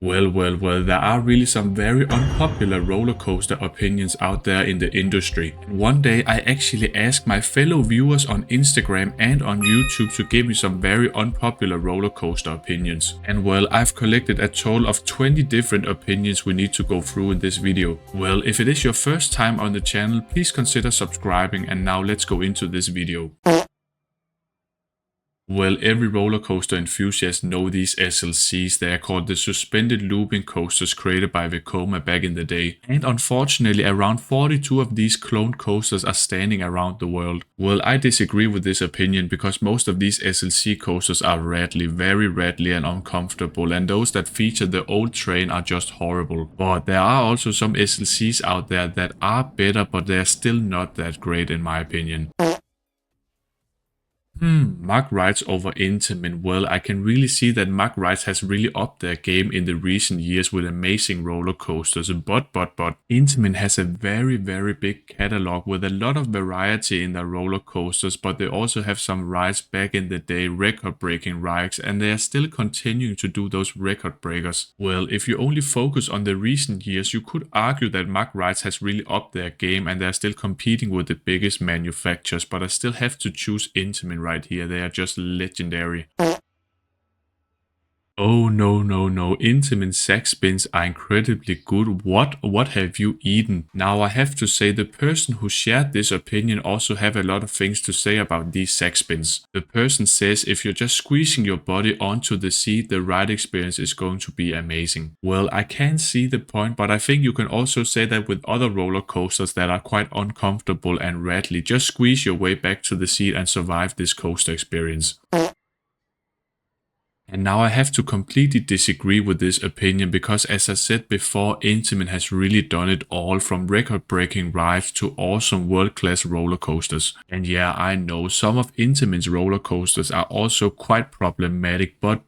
Well, there are really some very unpopular roller coaster opinions out there in the industry. And one day I actually asked my fellow viewers on Instagram and on YouTube to give me some very unpopular roller coaster opinions. And well, I've collected a total of 20 different opinions we need to go through in this video. Well, if it is your first time on the channel, please consider subscribing, and now let's go into this video. Well, every roller coaster enthusiast know these SLCs. They are called the suspended looping coasters created by Vekoma back in the day. And unfortunately, around 42 of these cloned coasters are standing around the world. Well, I disagree with this opinion because most of these SLC coasters are rattly, very rattly and uncomfortable, and those that feature the old train are just horrible. But there are also some SLCs out there that are better, but they are still not that great in my opinion. Mack Rides over Intamin. Well, I can really see that Mack Rides has really upped their game in the recent years with amazing roller coasters, but Intamin has a very big catalog with a lot of variety in their roller coasters, but they also have some rides back in the day, record-breaking rides, and they are still continuing to do those record breakers. Well, if you only focus on the recent years, you could argue that Mack Rides has really upped their game and they are still competing with the biggest manufacturers, but I still have to choose Intamin right here. They are just legendary. Oh no, Intamin sack spins are incredibly good. What have you eaten? Now I have to say the person who shared this opinion also have a lot of things to say about these sack spins. The person says if you're just squeezing your body onto the seat, the ride experience is going to be amazing. Well, I can see the point, but I think you can also say that with other roller coasters that are quite uncomfortable and rattly. Just squeeze your way back to the seat and survive this coaster experience. And now I have to completely disagree with this opinion because, as I said before, Intamin has really done it all, from record-breaking rides to awesome world-class roller coasters. And yeah, I know some of Intamin's roller coasters are also quite problematic, but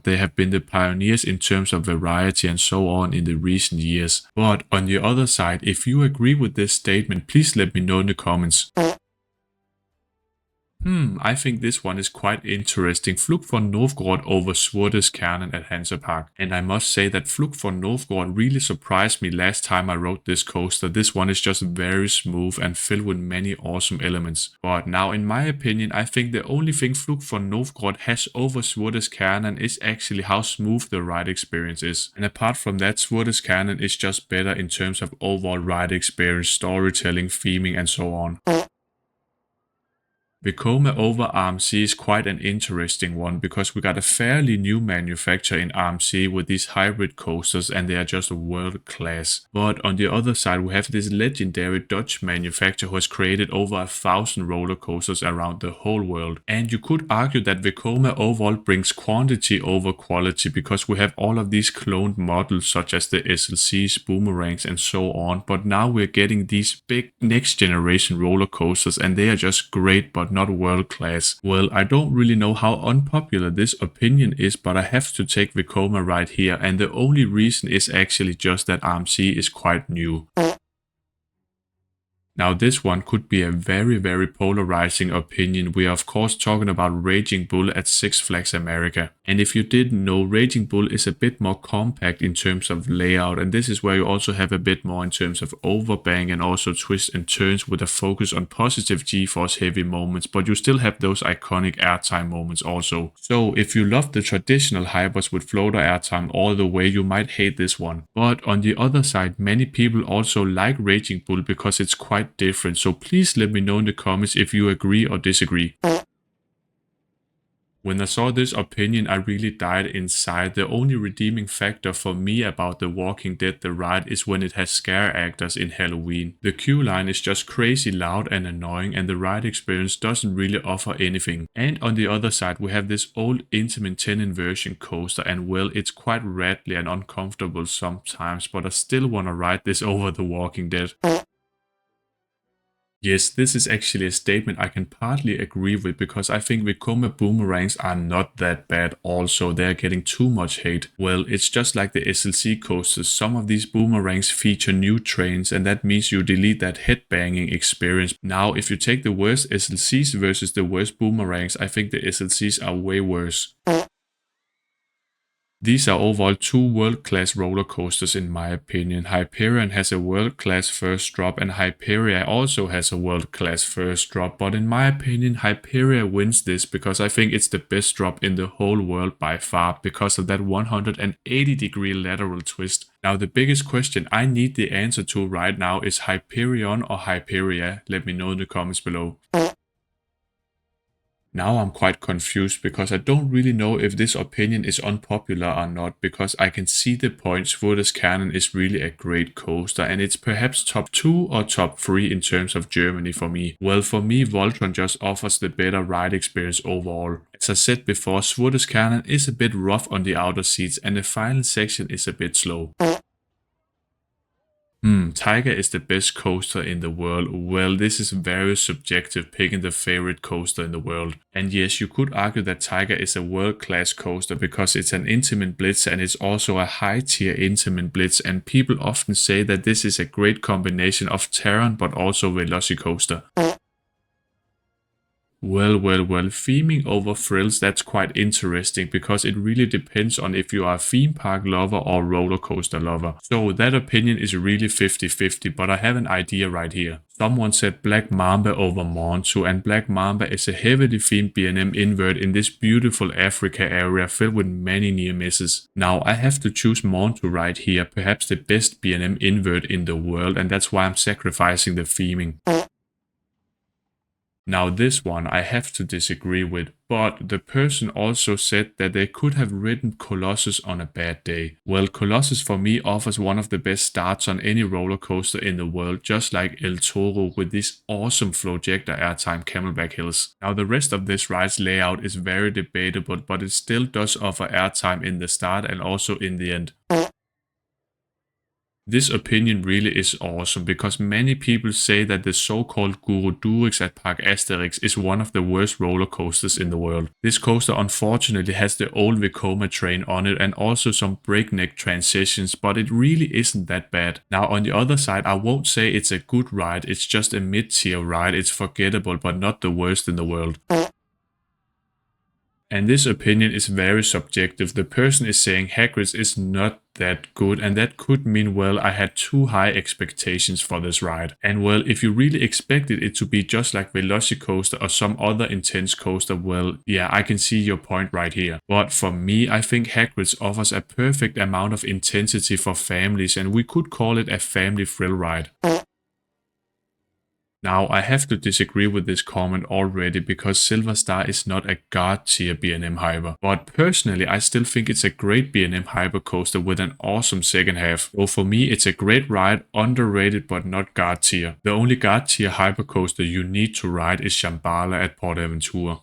they have been the pioneers in terms of variety and so on in the recent years. But on the other side, if you agree with this statement, please let me know in the comments. I think this one is quite interesting. Flucht for Novgorod over Schwur's Kärnan at Hansa Park. And I must say that Flucht for Novgorod really surprised me last time I rode this coaster. This one is just very smooth and filled with many awesome elements. But now in my opinion, I think the only thing Flucht for Novgorod has over Schwur's Kärnan is actually how smooth the ride experience is. And apart from that, Schwur's Kärnan is just better in terms of overall ride experience, storytelling, theming and so on. Vekoma over RMC is quite an interesting one because we got a fairly new manufacturer in RMC with these hybrid coasters and they are just world class. But on the other side we have this legendary Dutch manufacturer who has created over 1,000 roller coasters around the whole world. And you could argue that Vekoma overall brings quantity over quality because we have all of these cloned models such as the SLCs, boomerangs and so on. But now we're getting these big next generation roller coasters and they are just great but not world class. Well, I don't really know how unpopular this opinion is, but I have to take Vekoma right here, and the only reason is actually just that RMC is quite new. Now this one could be a very polarizing opinion. We are of course talking about Raging Bull at Six Flags America. And if you didn't know, Raging Bull is a bit more compact in terms of layout, and this is where you also have a bit more in terms of overbang and also twists and turns with a focus on positive G-force heavy moments, but you still have those iconic airtime moments also. So if you love the traditional hypers with floater airtime all the way, you might hate this one. But on the other side, many people also like Raging Bull because it's quite different, so please let me know in the comments if you agree or disagree. When I saw this opinion, I really died inside. The only redeeming factor for me about The Walking Dead the ride is when it has scare actors in Halloween. The queue line is just crazy loud and annoying, and the ride experience doesn't really offer anything. And on the other side we have this old Intamin 10 inversion coaster, and well, it's quite rattly and uncomfortable sometimes, but I still wanna ride this over The Walking Dead. Yes, this is actually a statement I can partly agree with because I think Vekoma boomerangs are not that bad also. They're getting too much hate. Well, it's just like the SLC coasters. Some of these boomerangs feature new trains and that means you delete that headbanging experience. Now, if you take the worst SLCs versus the worst boomerangs, I think the SLCs are way worse. These are overall two world-class roller coasters in my opinion. Hyperion has a world-class first drop and Hyperia also has a world-class first drop, but in my opinion Hyperia wins this because I think it's the best drop in the whole world by far because of that 180-degree lateral twist. Now the biggest question I need the answer to right now is Hyperion or Hyperia. Let me know in the comments below. Now I'm quite confused because I don't really know if this opinion is unpopular or not, because I can see the point. Schwur's Kärnan is really a great coaster and it's perhaps top 2 or top 3 in terms of Germany for me. Well, for me Voltron just offers the better ride experience overall. As I said before, Schwur's Kärnan is a bit rough on the outer seats and the final section is a bit slow. Taiga is the best coaster in the world. Well, this is very subjective, picking the favorite coaster in the world. And yes, you could argue that Taiga is a world-class coaster because it's an Intamin blitz and it's also a high-tier Intamin blitz, and people often say that this is a great combination of Taron but also Velocicoaster. Well, theming over thrills, that's quite interesting because it really depends on if you are a theme park lover or roller coaster lover. So that opinion is really 50-50, but I have an idea right here. Someone said Black Mamba over Montu, and Black Mamba is a heavily themed B&M invert in this beautiful Africa area filled with many near misses. Now I have to choose Montu right here, perhaps the best B&M invert in the world, and that's why I'm sacrificing the theming. Now this one I have to disagree with, but the person also said that they could have ridden Colossus on a bad day. Well, Colossus for me offers one of the best starts on any roller coaster in the world, just like El Toro with these awesome Flowjector airtime camelback hills. Now the rest of this ride's layout is very debatable, but it still does offer airtime in the start and also in the end. This opinion really is awesome because many people say that the so-called Goudurix at Park Asterix is one of the worst roller coasters in the world. This coaster unfortunately has the old Vekoma train on it and also some breakneck transitions, but it really isn't that bad. Now on the other side, I won't say it's a good ride, it's just a mid-tier ride, it's forgettable but not the worst in the world. And this opinion is very subjective. The person is saying Hagrid's is not that good, and that could mean, well, I had too high expectations for this ride. And well, if you really expected it to be just like Velocicoaster or some other intense coaster, well, yeah, I can see your point right here. But for me, I think Hagrid's offers a perfect amount of intensity for families, and we could call it a family thrill ride. Now, I have to disagree with this comment already because Silver Star is not a God tier B&M Hyper. But personally, I still think it's a great B&M Hyper coaster with an awesome second half. So for me, it's a great ride, underrated but not God tier. The only God tier hyper coaster you need to ride is Shambhala at Port Aventura.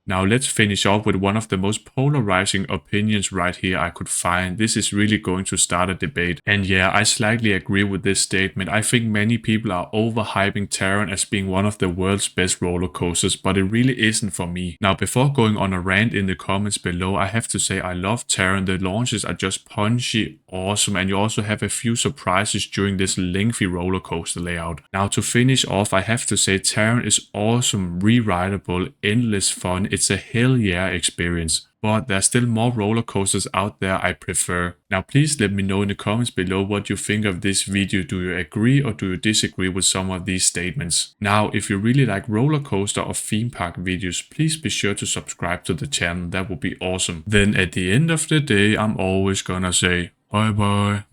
Now let's finish off with one of the most polarizing opinions right here I could find. This is really going to start a debate. And yeah, I slightly agree with this statement. I think many people are overhyping Taron as being one of the world's best roller coasters, but it really isn't for me. Now before going on a rant in the comments below, I have to say I love Taron. The launches are just punchy, awesome, and you also have a few surprises during this lengthy roller coaster layout. Now to finish off, I have to say Taron is awesome, re-rideable, endless fun. It's a hell yeah experience. But there's still more roller coasters out there I prefer. Now please let me know in the comments below what you think of this video. Do you agree or do you disagree with some of these statements? Now if you really like roller coaster or theme park videos, please be sure to subscribe to the channel. That would be awesome. Then at the end of the day, I'm always gonna say bye bye.